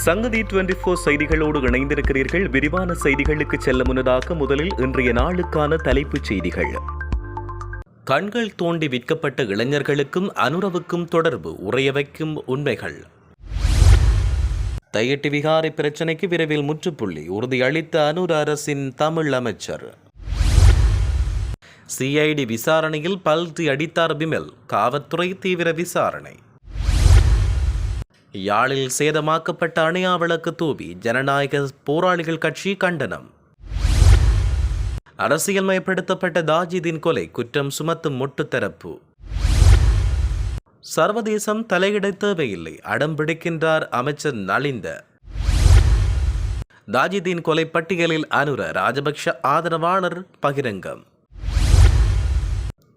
சங்கதி 24 செய்திகளோடு இணைந்திருக்கிறீர்கள். விரிவான செய்திகளுக்கு செல்ல முன்னதாக முதலில் இன்றைய நாளுக்கான தலைப்புச் செய்திகள். கண்கள் தோண்டி விற்கப்பட்ட இளைஞர்களுக்கும் அனுரவுக்கும் தொடர்பு, உறைய வைக்கும் உண்மைகள். தையிட்டி விகாரை பிரச்சினைக்கு விரைவில் முற்றுப்புள்ளி, உறுதியளித்த அனுர அரசின் தமிழ் அமைச்சர். சிஐடி விசாரணையில் பல்டி அடித்தார் பிமல், காவல்துறை தீவிர விசாரணை. யாழில் சேதமாக்கப்பட்ட அணையா விளக்கு தூவி ஜனநாயக போராளிகள் கட்சி கண்டனம். அரசியல்மயப்படுத்தப்பட்ட தாஜிதின் கொலை குற்றம் சுமத்தும் முட்டுத்தரப்பு. சர்வதேசம் தலையிட தேவையில்லை, அடம்பிடிக்கின்றார் அமைச்சர் நலிந்த. தாஜிதின் கொலை பட்டியலில் அனுர ராஜபக்ஷ ஆதரவாளர் பகிரங்கம்.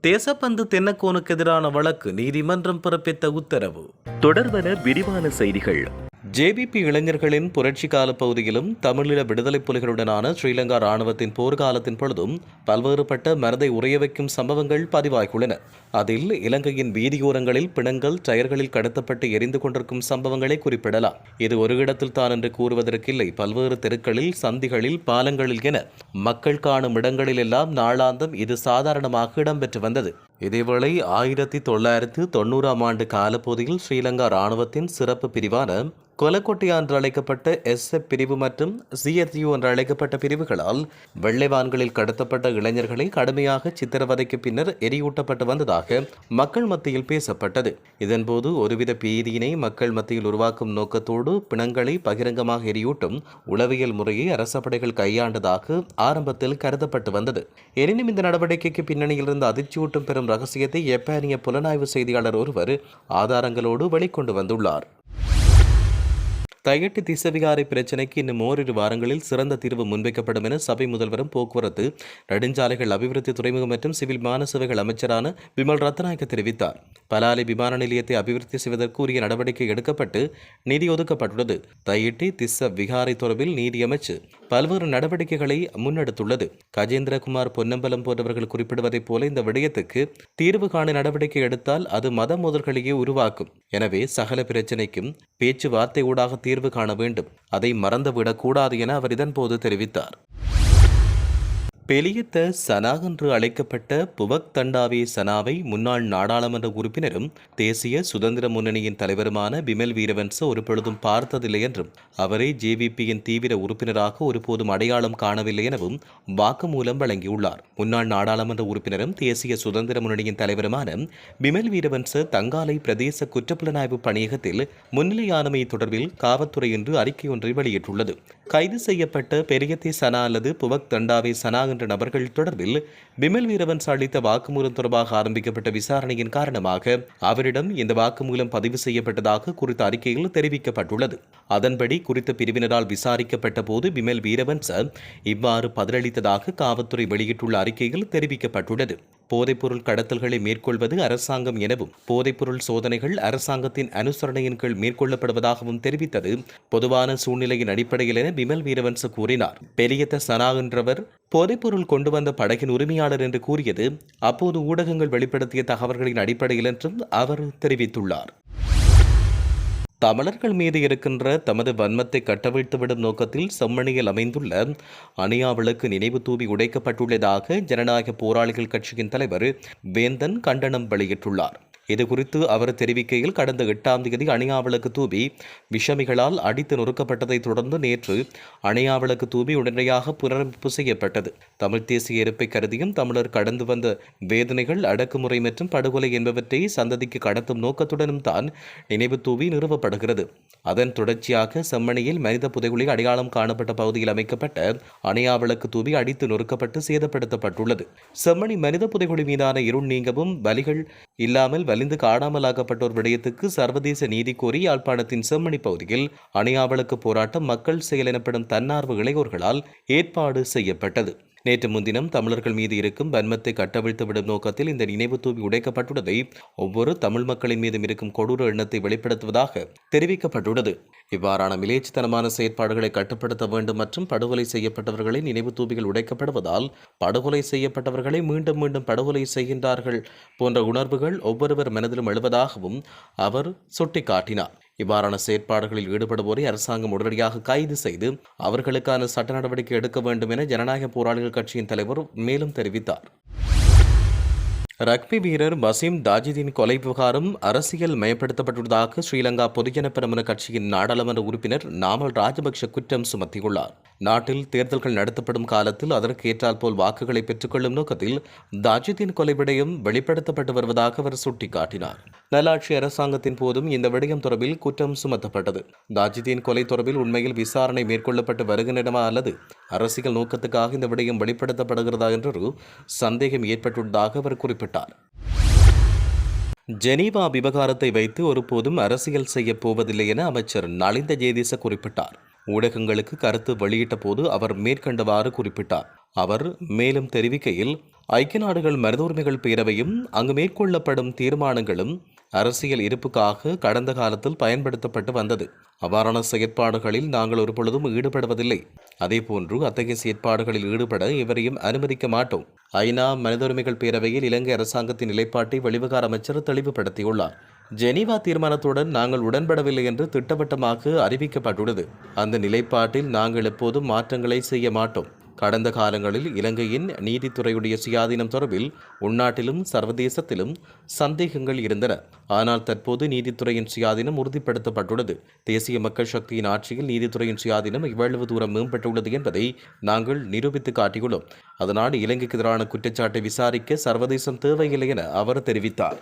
தேசப்பந்து தென்னக்கோனுக்கு எதிரான வழக்கு, நீதிமன்றம் பிறப்பித்த உத்தரவு. தொடர்வன விரிவான செய்திகள். ஜேவிபி இளைஞர்களின் புரட்சி கால பகுதியிலும் தமிழீழ விடுதலை புலிகளுடனான ஸ்ரீலங்கா ராணுவத்தின் போர்க்காலத்தின் பொழுதும் பல்வேறுபட்ட மனதை உறைய வைக்கும் சம்பவங்கள் பதிவாகியுள்ளன. அதில் இலங்கையின் வீதியோரங்களில் பிணங்கள் டயர்களில் கடத்தப்பட்டு எரிந்து கொண்டிருக்கும் சம்பவங்களை குறிப்பிடலாம். இது ஒரு இடத்தில் தான் என்று கூறுவதற்கில்லை. பல்வேறு தெருக்களில், சந்திகளில், பாலங்களில் என மக்கள் காணும் இடங்களில் எல்லாம் நாளாந்தம் இது சாதாரணமாக இடம்பெற்று வந்தது. இதேவேளை 1990ஆம் ஆண்டு காலப்பகுதியில் ஸ்ரீலங்கா ராணுவத்தின் சிறப்பு பிரிவான கொலக்கொட்டியா என்று அழைக்கப்பட்ட எஸ்எப் பிரிவு மற்றும் சிஎஸ்யூ என்று அழைக்கப்பட்ட பிரிவுகளால் வெள்ளைவான்களில் கடத்தப்பட்ட இளைஞர்களை கடுமையாக சித்திரவதைக்கு பின்னர் எரியூட்டப்பட்டு வந்ததாக மக்கள் மத்தியில் பேசப்பட்டது. இதன்போது ஒருவித பீதியினை மக்கள் மத்தியில் உருவாக்கும் நோக்கத்தோடு பிணங்களை பகிரங்கமாக எரியூட்டும் உளவியல் முறையை அரச படைகள் கையாண்டதாக ஆரம்பத்தில் கருதப்பட்டு வந்தது. எனினும் இந்த நடவடிக்கைக்கு பின்னணியில் இருந்த அதிர்ச்சியூட்டும் பெரும் ரகசியத்தை ஜப்பானிய புலனாய்வு செய்தியாளர் ஒருவர் ஆதாரங்களோடு வெளிக்கொண்டு வந்துள்ளார். தையிட்டி திசவிகாரை பிரச்சினைக்கு இன்னும் ஓரிரு வாரங்களில் சிறந்த தீர்வு முன்வைக்கப்படும் என சபை முதல்வரும் போக்குவரத்து, நெடுஞ்சாலைகள் அபிவிருத்தி, துறைமுகம் மற்றும் சிவில் விமான சேவைகள் அமைச்சரான பிமல் ரத்நாயக்க தெரிவித்தார். பலாலி விமான நிலையத்தை அபிவிருத்தி செய்வதற்கு உரிய நடவடிக்கை எடுக்கப்பட்டு நிதி ஒதுக்கப்பட்டுள்ளது. தையிட்டி திஸ்ஸ விகாரை தொடர்பில் நீதியமைச்சு பல்வேறு நடவடிக்கைகளை முன்னெடுத்துள்ளது. கஜேந்திரகுமார் பொன்னம்பலம் போன்றவர்கள் குறிப்பிடுவதைப் போல இந்த விடயத்துக்கு தீர்வு காண நடவடிக்கை எடுத்தால் அது மத மோதல்களையே உருவாக்கும். எனவே சகல பிரச்சினைக்கும் பேச்சுவார்த்தை ஊடாக தீர்வு காண வேண்டும், அதை மறந்துவிடக் கூடாது என அவர் இதன்போது தெரிவித்தார். பெலியத்த சனா என்று அழைக்கப்பட்ட புவக் தண்டாவே சனாவை முன்னாள் நாடாளுமன்ற உறுப்பினரும் தேசிய சுதந்திர முன்னணியின் தலைவருமான பிமல் வீரவன்ச ஒரு பொழுதும் பார்த்ததில்லை என்றும் அவரை ஜேவிபியின் தீவிர உறுப்பினராக ஒருபோதும் அடையாளம் காணவில்லை எனவும் வாக்குமூலம் வழங்கியுள்ளார். முன்னாள் நாடாளுமன்ற உறுப்பினரும் தேசிய சுதந்திர முன்னணியின் தலைவருமான பிமல் வீரவன்ச தங்காலை பிரதேச குற்றப்புலனாய்வு பணியகத்தில் முன்னிலையானமை தொடர்பில் காவல்துறை இன்று அறிக்கை ஒன்றை வெளியிட்டுள்ளது. கைது செய்யப்பட்ட பெரியத்தை சனா அல்லது புவக் தண்டாவே சனா என்ற நபர்கள் தொடர்பில் பிமல் வீரவன்ச அளித்த வாக்குமூலம் தொடர்பாக ஆரம்பிக்கப்பட்ட விசாரணையின் காரணமாக அவரிடம் இந்த வாக்குமூலம் பதிவு செய்யப்பட்டதாக குறித்த அறிக்கையில் தெரிவிக்கப்பட்டுள்ளது. அதன்படி குறித்த பிரிவினரால் விசாரிக்கப்பட்ட போது பிமல் வீரவன்ச இவ்வாறு பதிலளித்ததாக காவல்துறை வெளியிட்டுள்ள அறிக்கையில் தெரிவிக்கப்பட்டுள்ளது. போதைப்பொருள் கடத்தல்களை மேற்கொள்வது அரசாங்கம் எனவும் போதைப்பொருள் சோதனைகள் அரசாங்கத்தின் அனுசரணையின் கீழ் மேற்கொள்ளப்படுவதாகவும் தெரிவித்தது பொதுவான சூழ்நிலையின் அடிப்படையில் என பிமல் வீரவன்ச கூறினார். பெரியத்த சனா என்றவர் போதைப்பொருள் கொண்டு வந்த படகின் உரிமையாளர் என்று கூறியது அப்போது ஊடகங்கள் வெளிப்படுத்திய தகவல்களின் அடிப்படையில் என்றும் அவர் தெரிவித்துள்ளார். தமிழர்கள் மீது இருக்கின்ற தமது வன்மத்தை கட்டவிழ்த்துவிடும் நோக்கத்தில் செம்மணியில் அமைந்துள்ள அணையா விளக்கு நினைவு தூவி உடைக்கப்பட்டுள்ளதாக ஜனநாயக போராளிகள் கட்சியின் தலைவர் வேந்தன் கண்டனம் வெளியிட்டுள்ளார். இதுகுறித்து அவர் தெரிவிக்கையில், கடந்த 8ஆம் தேதி அணையா விளக்கு தூவி விஷமிகளால் அடித்து நொறுக்கப்பட்டதை தொடர்ந்து நேற்று அணையா விளக்கு தூவி உடனடியாக புனரமைப்பு செய்யப்பட்டது. தமிழ் தேசிய இருப்பை கருதியும் தமிழர் கடந்து வந்த வேதனைகள், அடக்குமுறை மற்றும் படுகொலை என்பவற்றை சந்ததிக்கு கடத்தும் நோக்கத்துடனும் தான் நினைவு தூவி நிறுவப்படுகிறது. அதன் தொடர்ச்சியாக செம்மணியில் மனித புதைகுழி அடையாளம் காணப்பட்ட பகுதியில் அமைக்கப்பட்ட அணையா விளக்கு தூவி அடித்து நொறுக்கப்பட்டு சேதப்படுத்தப்பட்டுள்ளது. செம்மணி மனித புதைகுழி மீதான இருள் நீங்கவும் பலிகள் இல்லாமல் வலிந்து காணாமலாக்கப்பட்டோர் விடயத்துக்கு சர்வதேச நீதி கோரி யாழ்ப்பாணத்தின் செம்மணி பகுதியில் அணையா விளக்கு போராட்டம் மக்கள் செயல் எனப்படும் தன்னார்வ இளையோர்களால் ஏற்பாடு செய்யப்பட்டது. நேற்று முன்தினம் தமிழர்கள் மீது இருக்கும் வன்மத்தை கட்டவிழ்த்துவிடும் நோக்கத்தில் இந்த நினைவு தூவி உடைக்கப்பட்டுள்ளதை ஒவ்வொரு தமிழ் மக்களின் மீதும் இருக்கும் கொடூர எண்ணத்தை வெளிப்படுத்துவதாக தெரிவிக்கப்பட்டுள்ளது. இவ்வாறான மிலேச்சத்தனமான செயற்பாடுகளை கட்டுப்படுத்த வேண்டும் மற்றும் படுகொலை செய்யப்பட்டவர்களை நினைவு தூபிகள் உடைக்கப்படுவதால் படுகொலை செய்யப்பட்டவர்களை மீண்டும் மீண்டும் படுகொலை செய்கின்றார்கள் போன்ற உணர்வுகள் ஒவ்வொருவர் மனதிலும் எழுவதாகவும் அவர் சுட்டிக்காட்டினார். இவ்வாறான செயற்பாடுகளில் ஈடுபடுவோரை அரசாங்கம் உடனடியாக கைது செய்து அவர்களுக்கான சட்ட நடவடிக்கை எடுக்க வேண்டும் என ஜனநாயக போராளிகள் கட்சியின் தலைவர் மேலும் தெரிவித்தார். ரக்பி வீரர் பசீம் தாஜிதின் கொலை விவகாரம் அரசியல் மயப்படுத்தப்பட்டுள்ளதாக ஸ்ரீலங்கா பொதுஜன பெரமுன கட்சியின் நாடாளுமன்ற உறுப்பினர் நாமல் ராஜபக்ஷ குற்றம் சுமத்தியுள்ளார். நாட்டில் தேர்தல்கள் நடத்தப்படும் காலத்தில் அதற்கு ஏற்றால் போல் வாக்குகளை பெற்றுக்கொள்ளும் நோக்கத்தில் தாஜிதின் கொலை விடயம் வெளிப்படுத்தப்பட்டு வருவதாக அவர் சுட்டிக்காட்டினார். நல்லாட்சி அரசாங்கத்தின் போதும் இந்த விடயம் தொடர்பில் குற்றம் சுமத்தப்பட்டது. தாஜிதின் கொலை தொடர்பில் உண்மையில் விசாரணை மேற்கொள்ளப்பட்டு வருகின்றனவா அல்லது அரசியல் நோக்கத்துக்காக இந்த விடயம் வெளிப்படுத்தப்படுகிறதா என்றொரு சந்தேகம் ஏற்பட்டுள்ளதாக அவர் குறிப்பிட்டார். ஜெனீவா விவகாரத்தை வைத்து ஒருபோதும் அரசியல் செய்யப் போவதில்லை என அமைச்சர் நலிந்த ஜேதிச குறிப்பிட்டார். ஊடகங்களுக்கு கருத்து வெளியிட்ட போது அவர் மேற்கண்டவாறு குறிப்பிட்டார். அவர் மேலும் தெரிவிக்கையில், ஐக்கிய நாடுகள் மனித உரிமைகள் பேரவையும் அங்கு மேற்கொள்ளப்படும் தீர்மானங்களும் அரசியல் இருப்புக்காக கடந்த காலத்தில் பயன்படுத்தப்பட்டு வந்தது. அவ்வாறான செயற்பாடுகளில் நாங்கள் ஒரு பொழுதும் ஈடுபடுவதில்லை. அதேபோன்று அத்தகைய செயற்பாடுகளில் ஈடுபட எவரையும் அனுமதிக்க மாட்டோம். ஐநா மனித உரிமைகள் பேரவையில் இலங்கை அரசாங்கத்தின் நிலைப்பாட்டை வெளிவிகார அமைச்சர் தெளிவுபடுத்தியுள்ளார். ஜெனீவா தீர்மானத்துடன் நாங்கள் உடன்படவில்லை என்று திட்டவட்டமாக அறிவிக்கப்பட்டுள்ளது. அந்த நிலைப்பாட்டில் நாங்கள் எப்போதும் மாற்றங்களை செய்ய மாட்டோம். கடந்த காலங்களில் இலங்கையின் நீதித்துறையுடைய சுயாதீனம் தொடர்பில் உள்நாட்டிலும் சர்வதேசத்திலும் சந்தேகங்கள் இருந்தன. ஆனால் தற்போது நீதித்துறையின் சுயாதீனம் உறுதிப்படுத்தப்பட்டுள்ளது. தேசிய மக்கள் சக்தியின் ஆட்சியில் நீதித்துறையின் சுயாதீனம் இவ்வளவு தூரம் மேம்பட்டுள்ளது என்பதை நாங்கள் நிரூபித்து காட்டியுள்ளோம். அதனால் இலங்கைக்கு எதிரான குற்றச்சாட்டை விசாரிக்க சர்வதேசம் தேவையில்லை என அவர் தெரிவித்தார்.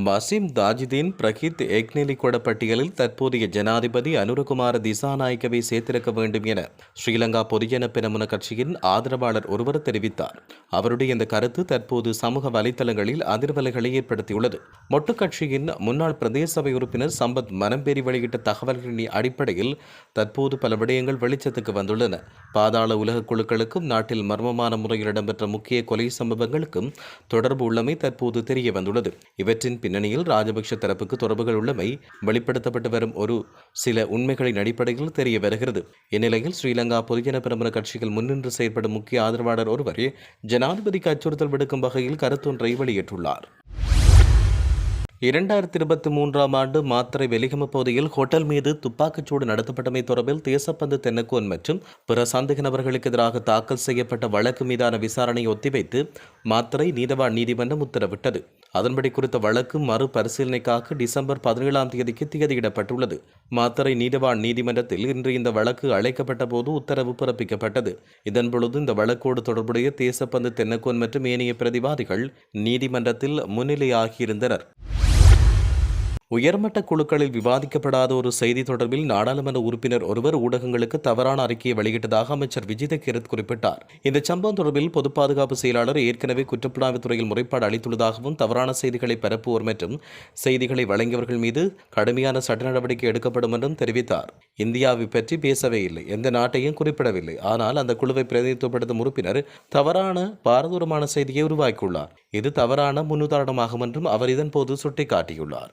பசீம் தாஜிதீன் பிரகித் எக்னெலிகொட பட்டியலில் தற்போதைய ஜனாதிபதி அனுரகுமார திசாநாயக்கவை சேர்த்திருக்க வேண்டும் என ஸ்ரீலங்கா பொதுஜன பெரமுன கட்சியின் ஆதரவாளர் ஒருவர் தெரிவித்தார். அவருடைய இந்த கருத்து தற்போது சமூக வலைதளங்களில் அதிர்வலைகளை ஏற்படுத்தியுள்ளது. மொட்டு கட்சியின் முன்னாள் பிரதேச சபை உறுப்பினர் சம்பத் மனம்பேரி வெளியிட்ட தகவல்களின் அடிப்படையில் தற்போது பல விடயங்கள் வெளிச்சத்துக்கு வந்துள்ளன. பாதாள உலக குழுக்களுக்கும் நாட்டில் மர்மமான முறையில் இடம்பெற்ற முக்கிய கொலை சம்பவங்களுக்கும் தொடர்பு உள்ளமை தற்போது தெரிய வந்துள்ளது. இவற்றின் பின்னணியில் ராஜபக்ஷ தரப்புக்கு தொடர்புகள் உள்ளமை வெளிப்படுத்தப்பட்டு வரும் ஒரு சில உண்மைகளின் அடிப்படையில் தெரிய வருகிறது. இந்நிலையில் ஸ்ரீலங்கா பொதுஜன பெரமுன கட்சியில் முன்னின்று செயற்படும் முக்கிய ஆதரவாளர் ஒருவர் ஜனாதிபதிக்கு அச்சுறுத்தல் விடுக்கும் வகையில் கருத்தொன்றை வெளியிட்டுள்ளார். 2023 ஆண்டு மாத்தறை வெலிகம பகுதியில் ஹோட்டல் மீது துப்பாக்கிச்சூடு நடத்தப்பட்டமை தொடர்பில் தேசப்பந்து தென்னக்கோன் மற்றும் பிற சந்தேக நபர்களுக்கு எதிராக தாக்கல் செய்யப்பட்ட வழக்கு மீதான விசாரணையை ஒத்திவைத்து மாத்தறை நீதவான் நீதிமன்றம் உத்தரவிட்டது. அதன்படி குறித்த வழக்கு மறுபரிசீலனைக்காக டிசம்பர் 17ஆம் தேதிக்கு திகதியிடப்பட்டுள்ளது. மாத்தறை நீதவான் நீதிமன்றத்தில் இன்று இந்த வழக்கு அழைக்கப்பட்ட போது உத்தரவு பிறப்பிக்கப்பட்டது. இதன்பொழுது இந்த வழக்கோடு தொடர்புடைய தேசப்பந்து தென்னக்கோன் மற்றும் ஏனைய பிரதிவாதிகள் நீதிமன்றத்தில் முன்னிலையாகியிருந்தனர். உயர்மட்ட குழுக்களில் விவாதிக்கப்படாத ஒரு செய்தி தொடர்பில் நாடாளுமன்ற உறுப்பினர் ஒருவர் ஊடகங்களுக்கு தவறான அறிக்கையை வெளியிட்டதாக அமைச்சர் விஜித கிரத் குறிப்பிட்டார். இந்த சம்பவம் தொடர்பில் பொது பாதுகாப்பு செயலாளர் ஏற்கனவே குற்றப்புலனாய்வு துறையில் முறைப்பாடு அளித்துள்ளதாகவும் தவறான செய்திகளை பரப்புவோர் மற்றும் செய்திகளை வழங்கியவர்கள் மீது கடுமையான சட்ட நடவடிக்கை எடுக்கப்படும் என்றும் தெரிவித்தார். இந்தியாவை பற்றி பேசவே இல்லை, எந்த நாட்டையும் குறிப்பிடவில்லை. ஆனால் அந்த குழுவை பிரதிநிதித்துவப்படுத்தும் உறுப்பினர் தவறான பாரதூரமான செய்தியை உருவாக்கியுள்ளார். இது தவறான முன்னுதாரணமாகும் என்றும் அவர் இதன்போது சுட்டிக்காட்டியுள்ளார்.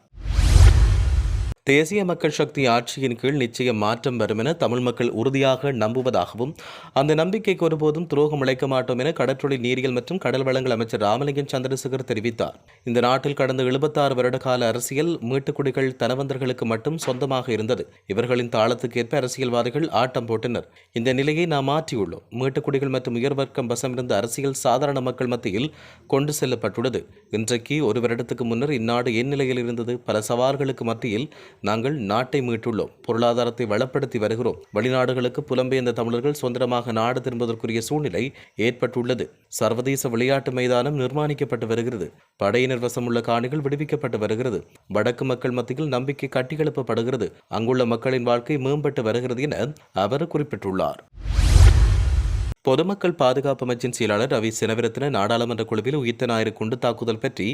தேசிய மக்கள் சக்தி ஆட்சியின் கீழ் நிச்சயம் மாற்றம் வரும் என தமிழ் மக்கள் உறுதியாக நம்புவதாகவும் அந்த நம்பிக்கைக்கு ஒருபோதும் துரோகம் இழைக்க மாட்டோம் என கடற்றொழில் நீரியல் மற்றும் கடல் வளங்கள் அமைச்சர் ராமலிங்கம் சந்திரசேகர் தெரிவித்தார். இந்த நாட்டில் கடந்த 76 வருட கால அரசியல் மீட்டுக்குடிகள் தனவந்தர்களுக்கு மட்டும் சொந்தமாக இருந்தது. இவர்களின் தாளத்துக்கேற்ப அரசியல்வாதிகள் ஆட்டம் போட்டனர். இந்த நிலையை நாம் மாற்றியுள்ளோம். மீட்டுக்குடிகள் மற்றும் உயர்வர்க்கம் வசமிருந்த அரசியல் சாதாரண மக்கள் மத்தியில் கொண்டு செல்லப்பட்டுள்ளது. இன்றைக்கு ஒரு வருடத்துக்கு முன்னர் இந்நாடு என் நிலையில் இருந்தது. பல சவால்களுக்கு மத்தியில் நாங்கள் நாட்டை மீட்டுள்ளோம். பொருளாதாரத்தை வளப்படுத்தி வருகிறோம். வெளிநாடுகளுக்கு புலம்பெயர்ந்த தமிழர்கள் சுதந்திரமாக நாடு திரும்புவதற்குரிய சூழ்நிலை ஏற்பட்டுள்ளது. சர்வதேச விளையாட்டு மைதானம் நிர்மாணிக்கப்பட்டு வருகிறது. படையினர் வசமுள்ள காணிகள் விடுவிக்கப்பட்டு வருகிறது. வடக்கு மக்கள் மத்தியில் நம்பிக்கை கட்டியெழுப்பப்படுகிறது. அங்குள்ள மக்களின் வாழ்க்கை மேம்பட்டு வருகிறது என அவர் குறிப்பிட்டுள்ளார். பொதுமக்கள் பாதுகாப்பு அமைச்சின் செயலாளர் ரவி செனவிரத்ன நாடாளுமன்ற குழுவில் உயிர்த்த ஞாயிறு குண்டு தாக்குதல் பற்றி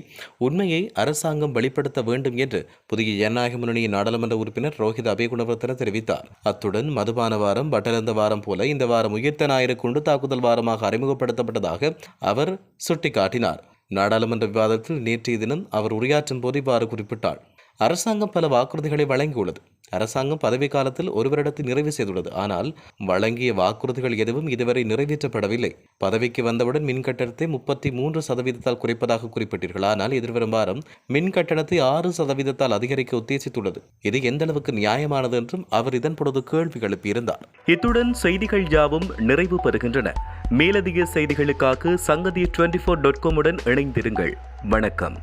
உண்மையை அரசாங்கம் வெளிப்படுத்த வேண்டும் என்று புதிய ஜனநாயக முன்னணியின் நாடாளுமன்ற உறுப்பினர் ரோஹித் அபேகுணவர்த்தன தெரிவித்தார். அத்துடன் மதுபான வாரம் பட்டலந்த வாரம் போல இந்த வாரம் உயிர்த்த ஞாயிறு குண்டு தாக்குதல் வாரமாக அறிமுகப்படுத்தப்பட்டதாக அவர் சுட்டிக்காட்டினார். நாடாளுமன்ற விவாதத்தில் நேற்றைய தினம் அவர் உரையாற்றும் போது இவ்வாறு குறிப்பிட்டார். அரசாங்கம் பல வாக்குறுதிகளை வழங்கியுள்ளது. அரசாங்கம் பதவி காலத்தில் ஒரு வருடத்தை நிறைவு செய்துள்ளது. ஆனால் வழங்கிய வாக்குறுதிகள் எதுவும் இதுவரை நிறைவேற்றப்படவில்லை. பதவிக்கு வந்தவுடன் மின் கட்டணத்தை 33% குறைப்பதாக குறிப்பிட்டீர்கள். ஆனால் எதிர்வரும் வாரம் மின் கட்டணத்தை 6% அதிகரிக்க உத்தேசித்துள்ளது. இது எந்த அளவுக்கு நியாயமானது என்றும் அவர் இதன் பொழுது கேள்வி எழுப்பியிருந்தார். இத்துடன் செய்திகள் யாவும் நிறைவு பெறுகின்றன. மேலதிக செய்திகளுக்காக சங்கதி 24.com உடன் இணைந்திருங்கள். வணக்கம்.